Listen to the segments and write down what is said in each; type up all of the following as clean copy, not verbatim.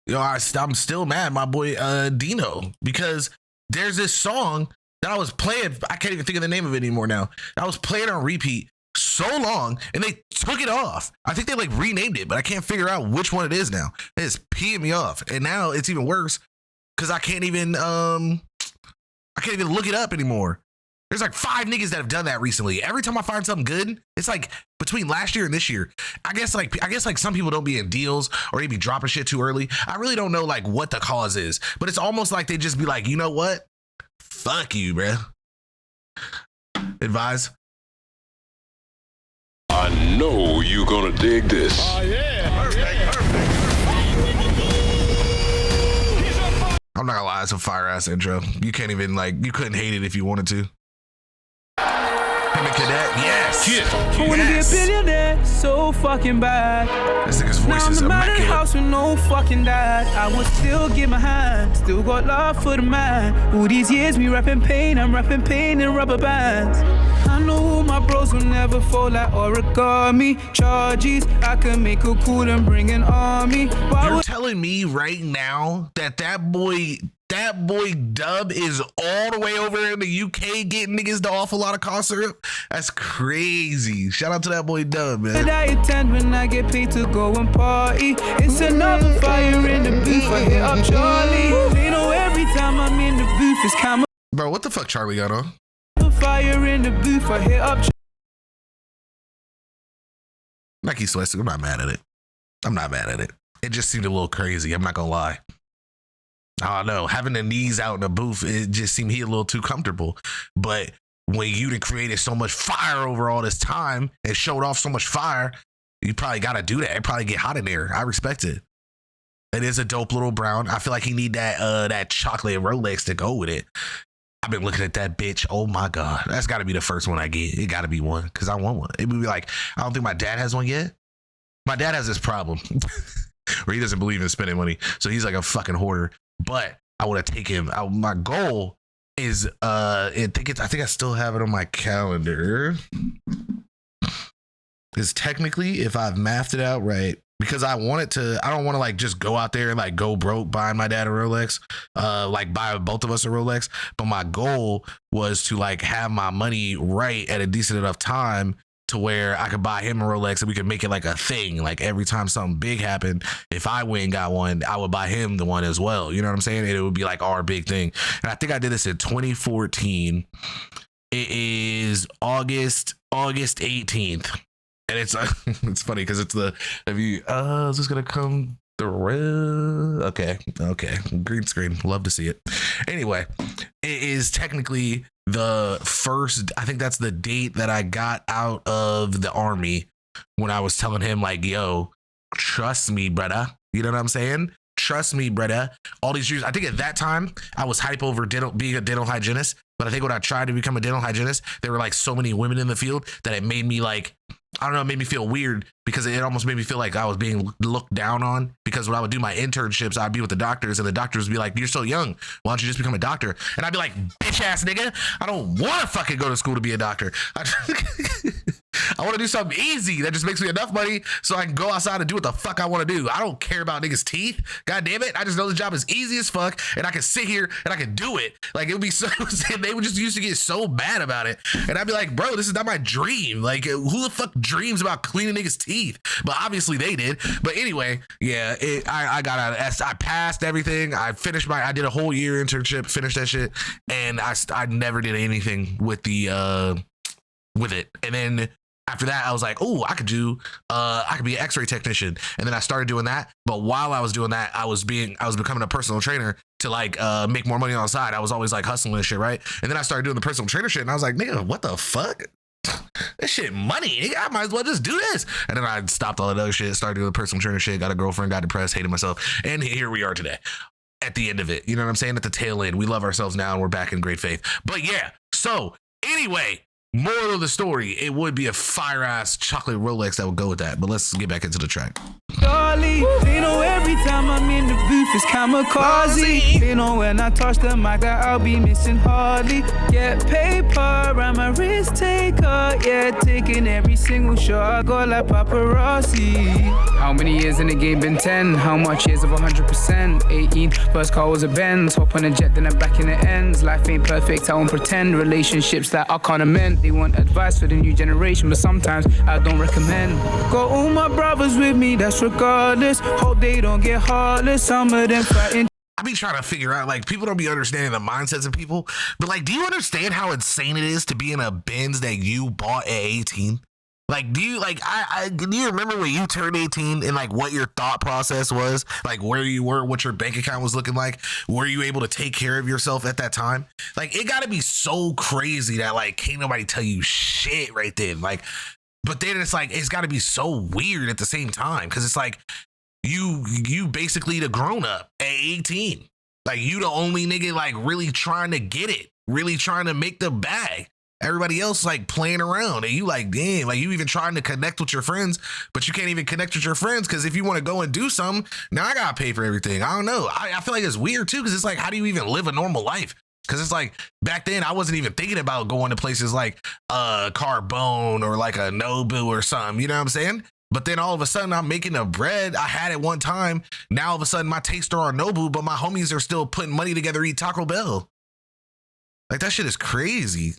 Yo, I'm still mad, my boy Deno, because there's this song that I was playing. I can't even think of the name of it anymore now. I was playing on repeat so long, and they took it off. I think they like renamed it, but I can't figure out which one it is now. It's peeing me off, and now it's even worse because I can't even look it up anymore. There's like 5 niggas that have done that recently. Every time I find something good, it's like between last year and this year. I guess like some people don't be in deals or they be dropping shit too early. I really don't know like what the cause is, but it's almost like they just be like, you know what? Fuck you, bro. Advise. I know you gonna dig this. Oh yeah, perfect. I'm not gonna lie, it's a fire ass intro. You can't even you couldn't hate it if you wanted to. Him and Cadet, yes. I wanna be a billionaire, so fucking bad. This nigga's voice is immaculate. House with no fucking dad. I would still give my hand, still got love for the man. All these years me rapping pain, I'm rapping pain in rubber bands. I know my bros will never fall like origami. Charges, I can make a cool and bring an army. You're telling me right now that boy Dub is all the way over in the UK getting niggas the awful lot of cough syrup? That's crazy. Shout out to that boy Dub, man. But I attend when I get paid to go and party. It's another fire in the booth. I hit up Charlie. They know every time I'm in the booth it's camera. Bro, what the fuck Charlie got on? Fire in the booth. I hit up. Nike sweats. I'm not mad at it. It just seemed a little crazy. I'm not gonna lie. I don't know. Having the knees out in the booth, it just seemed he a little too comfortable. But when you done created so much fire over all this time and showed off so much fire, you probably got to do that. It probably get hot in there. I respect it. It is a dope little brown. I feel like he need that chocolate Rolex to go with it. I've been looking at that bitch. Oh my God. That's got to be the first one I get. It got to be one because I want one. It would be like, I don't think my dad has one yet. My dad has this problem where he doesn't believe in spending money. So he's like a fucking hoarder. But I want to take him. My goal is, I think I still have it on my calendar. Is technically, if I've mathed it out right, because I don't want to like just go out there and like go broke buying my dad a Rolex, like buy both of us a Rolex. But my goal was to like have my money right at a decent enough time to where I could buy him a Rolex and we could make it like a thing. Like every time something big happened, if I went and got one, I would buy him the one as well. You know what I'm saying? And it would be like our big thing. And I think I did this in 2014. It is August 18th. And it's it's funny because it's is this gonna come through? Okay, green screen, love to see it. Anyway, it is technically the first, I think that's the date that I got out of the army when I was telling him like, yo, trust me, brother. You know what I'm saying? Trust me, brother. All these years, I think at that time I was hype over being a dental hygienist. But I think when I tried to become a dental hygienist, there were like so many women in the field that it made me like, I don't know, it made me feel weird because it almost made me feel like I was being looked down on, because when I would do my internships, I'd be with the doctors and the doctors would be like, you're so young, why don't you just become a doctor? And I'd be like, bitch ass nigga, I don't want to fucking go to school to be a doctor. I want to do something easy that just makes me enough money so I can go outside and do what the fuck I want to do. I don't care about niggas' teeth. God damn it. I just know the job is easy as fuck and I can sit here and I can do it. Like it would be so, they would just used to get so mad about it. And I'd be like, bro, this is not my dream. Like who the fuck dreams about cleaning niggas' teeth? But obviously they did. But anyway, yeah, I got out of, I passed everything. I did a whole year internship, finished that shit. And I never did anything with with it. And then after that, I was like, oh, I could be an x-ray technician. And then I started doing that. But while I was doing that, I was becoming a personal trainer to like make more money on the side. I was always like hustling and shit, right? And then I started doing the personal trainer shit. And I was like, nigga, what the fuck? This shit money, nigga. I might as well just do this. And then I stopped all that other shit, started doing the personal trainer shit, got a girlfriend, got depressed, hated myself. And here we are today. At the end of it. You know what I'm saying? At the tail end. We love ourselves now and we're back in great faith. But yeah, so anyway, moral of the story, it would be a fire ass chocolate Rolex that would go with that. But let's get back into the track. Charlie, they know every time I'm in the booth booth is kamikaze. They know when I touch the mic that I'll be missing hardly. Get paper, I'm a risk taker. Yeah, taking every single shot I go like paparazzi. How many years in the game? Been 10. How much years of 100%? 18. First car was a Benz. Hop on a jet, then I'm back in the ends. Life ain't perfect, I won't pretend. Relationships that I can't amend. They want advice for the new generation, but sometimes I don't recommend. Got all my brothers with me, that's regardless. Hope they don't get heartless. Some of them fighting. I be trying to figure out, like, people don't be understanding the mindsets of people, but like, do you understand how insane it is to be in a Benz that you bought at 18? Like, do you remember when you turned 18 and like what your thought process was? Like where you were, what your bank account was looking like? Were you able to take care of yourself at that time? Like, it gotta be so crazy that like can't nobody tell you shit right then. Like, but then it's like, it's gotta be so weird at the same time. Cause it's like, you basically the grown up at 18. Like, you the only nigga like really trying to get it, really trying to make the bag. Everybody else like playing around, and you like, damn, like you even trying to connect with your friends, but you can't even connect with your friends because if you want to go and do something, now I gotta pay for everything. I don't know. I feel like it's weird too, because it's like, how do you even live a normal life? Because it's like, back then I wasn't even thinking about going to places like Carbone or like a Nobu or something, you know what I'm saying? But then all of a sudden I'm making a bread. I had it one time. Now all of a sudden my tastes are on Nobu, but my homies are still putting money together to eat Taco Bell. Like, that shit is crazy.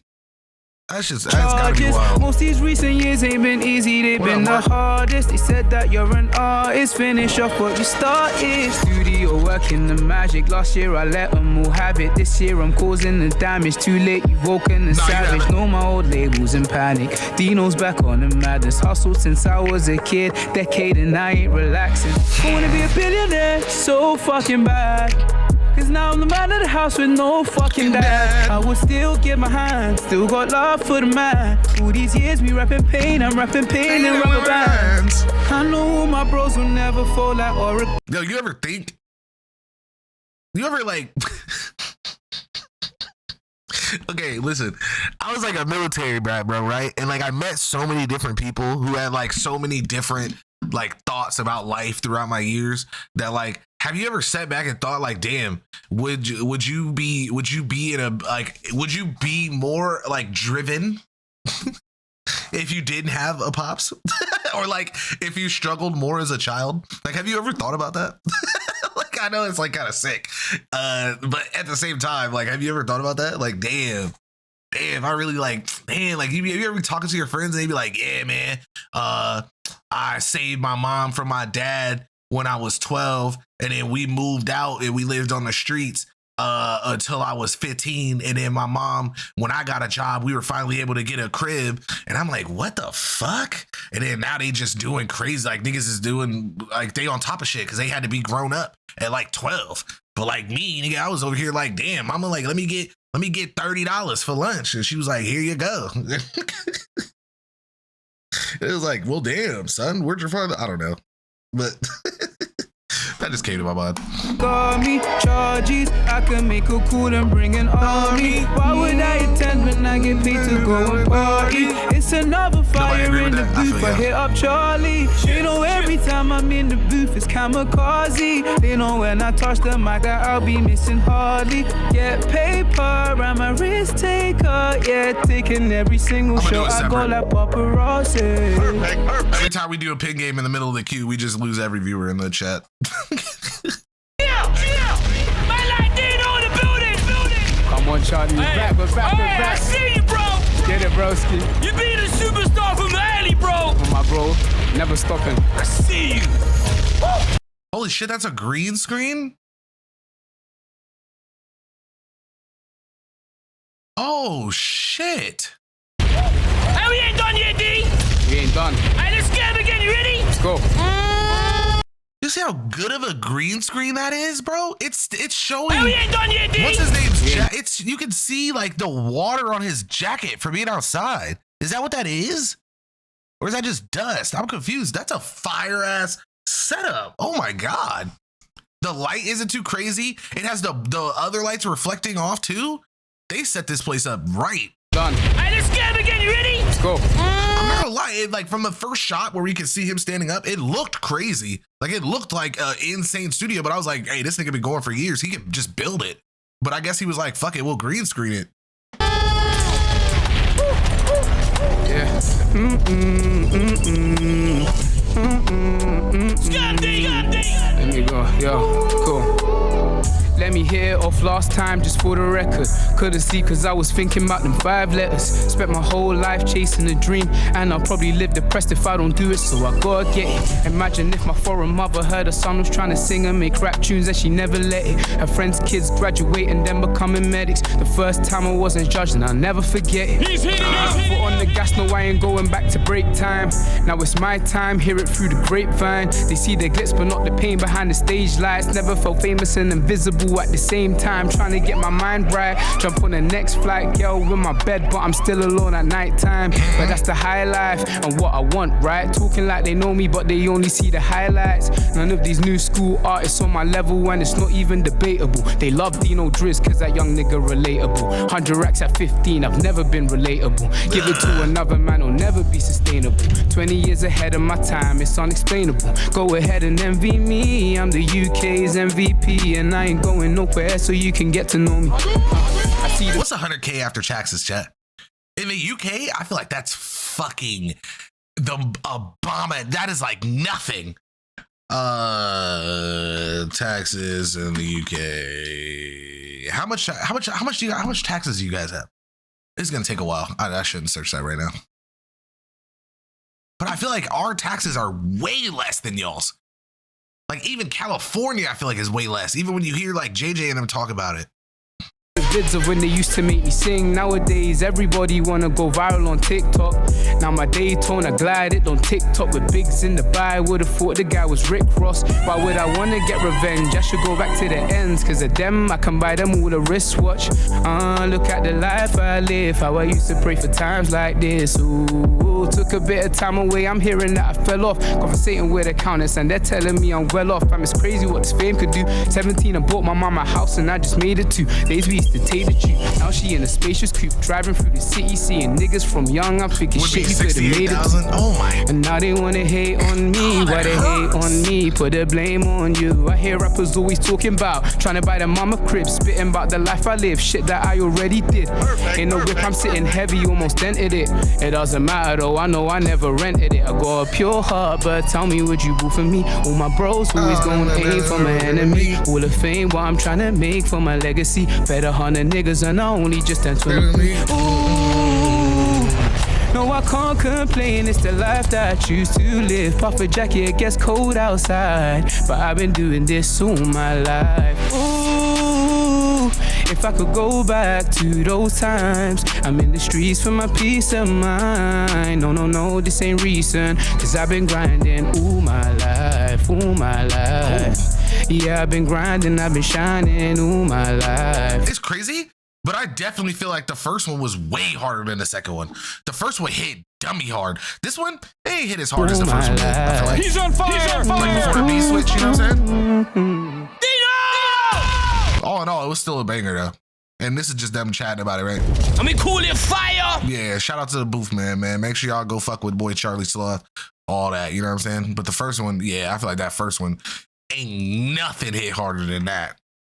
That's gotta be wild. Most these recent years ain't been easy, they've been the hardest. They said that you're an artist, finish off what you started. Studio working the magic. Last year I let them all have it. This year I'm causing the damage. Too late, you've woken the savage. Know my old labels in panic. Deno's back on the madness. Hustled since I was a kid, decade and I ain't relaxing. I wanna be a billionaire, so fucking bad. Cause now I'm the man of the house with no fucking dad. I would still give my hand, still got love for the man. All these years we rapping pain, I'm rapping pain in rubber bands. I know my bros will never fall like Oracle. Yo, you ever like, okay, listen, I was like a military brat, bro, right? And like, I met so many different people who had like so many different like thoughts about life throughout my years that like, have you ever sat back and thought like, damn, would you be more like driven if you didn't have a pops? Or like if you struggled more as a child? Like, have you ever thought about that? Like, I know it's like kind of sick, but at the same time, like, have you ever thought about that? Like, damn, I really like, man, like, you ever be talking to your friends and they be like, yeah, man, I saved my mom from my dad when I was 12, and then we moved out and we lived on the streets until I was 15. And then my mom, when I got a job, we were finally able to get a crib. And I'm like, what the fuck? And then now they just doing crazy. Like, niggas is doing, like, they on top of shit because they had to be grown up at like 12. But like me, nigga, I was over here like, damn, mama, like, let me get $30 for lunch. And she was like, here you go. It was like, well, damn, son, where'd your father? I don't know. But that just came to my mind. Got me charges, I can make a cool and bring an army. Why would I attend when I get paid to go and party? It's another fire in the booth, I hit up Charlie. They know every time I'm in the booth it's kamikaze. They know when I touch the mic that I'll be missing hardly. Get paper, I'm a risk taker. Yeah, taking every single shot I go like paparazzi. Perfect. Every time we do a pin game in the middle of the queue, we just lose every viewer in the chat. Man like Deno in the building. Come on, Charlie, we're back. I see you, bro. Get it, broski. You being a superstar from the alley, bro. My bro, never stopping. I see you. Woo. Holy shit, that's a green screen? Oh, shit. Hey, we ain't done yet, D. We ain't done. Hey, let's get him again. You ready? Let's go. You see how good of a green screen that is, bro? It's showing. Hey, we ain't done yet, D. What's his name's it's you can see like the water on his jacket from being outside. Is that what that is? Or is that just dust? I'm confused. That's a fire ass setup. Oh my god. The light isn't too crazy. It has the other lights reflecting off too. They set this place up right. Done. Hey, let's get him again. You ready? Let's go. I'm not gonna lie, it, like from the first shot where we could see him standing up, it looked crazy. Like it looked like an insane studio, but I was like, hey, this nigga been going for years. He could just build it. But I guess he was like, fuck it, we'll green screen it. Yeah. Let me go. Yo, cool. Let me hear it off last time just for the record. Couldn't see cause I was thinking about them 5 letters. Spent my whole life chasing a dream, and I'll probably live depressed if I don't do it, so I gotta get it. Imagine if my foreign mother heard her son was trying to sing and make rap tunes and she never let it. Her friends' kids graduate and then becoming medics. The first time I wasn't judged and I'll never forget it. Foot on the gas, no I ain't going back to break time. Now it's my time, hear it through the grapevine. They see the glitz but not the pain behind the stage lights. Never felt famous and invisible at the same time, trying to get my mind right. Jump on the next flight, girl in my bed, but I'm still alone at night time. But that's the high life and what I want, right? Talking like they know me, but they only see the highlights. None of these new school artists on my level, and it's not even debatable. They love Deno Driz, cause that young nigga relatable. 100 racks at 15, I've never been relatable. Give it to another man, will never be sustainable. 20 years ahead of my time, it's unexplainable. Go ahead and envy me, I'm the UK's MVP, and I ain't going nowhere, so you can get to know me. I see What's 100K after taxes, chat? In the UK, I feel like that's fucking the Obama. That is like nothing. Taxes in the UK. How much taxes do you guys have? It's gonna take a while. I shouldn't search that right now. But I feel like our taxes are way less than y'all's. Like even California, I feel like is way less. Even when you hear like JJ and them talk about it. vids of when they used to make me sing. Nowadays, everybody wanna go viral on TikTok. Now my Daytona glide it on TikTok with bigs in the buy. Would've thought the guy was Rick Ross. Why would I wanna get revenge? I should go back to the ends, cause of them, I can buy them with a wristwatch. Look at the life I live, how I used to pray for times like this. Ooh, took a bit of time away, I'm hearing that I fell off. Conversating with accountants and they're telling me I'm well off. It's crazy what this fame could do. 17, I bought my mama a house and I just made it 2 days we used to take the tube. Now she in a spacious coupe, driving through the city, seeing niggas from young. I'm thinking shit, you could've made it. Oh my. And now they wanna hate on me. Why they hate on me? Put the blame on you. I hear rappers always talking about trying to buy the mama crib, spitting about the life I live, shit that I already did. In the whip, I'm sitting heavy, almost dented it. It doesn't matter though, I know I never rented it. I got a pure heart, but tell me, would you boo for me? All my bros always gon' aim for my enemy. All the fame, what I'm trying to make for my legacy. Better 100 niggas and I only just turned 23. Ooh, no, I can't complain, it's the life that I choose to live. Puff a jacket, it gets cold outside, but I've been doing this all my life. Ooh, if I could go back to those times, I'm in the streets for my peace of mind. No, this ain't recent, cause I've been grinding all my life, all my life. Yeah, I've been grinding, I've been shining all my life. It's crazy, but I definitely feel like the first one was way harder than the second one. The first one hit dummy hard. This one, it ain't hit as hard as the first one did, I feel like. He's on fire! He's on fire! Like before the beat switch, you know what I'm saying? Deno! All in all, it was still a banger though. And this is just them chatting about it, right? I mean, call it fire! Yeah, shout out to the booth, man. Make sure y'all go fuck with boy Charlie Sloth. All that, you know what I'm saying? But the first one, yeah, I feel like that first one, ain't nothing hit harder than that.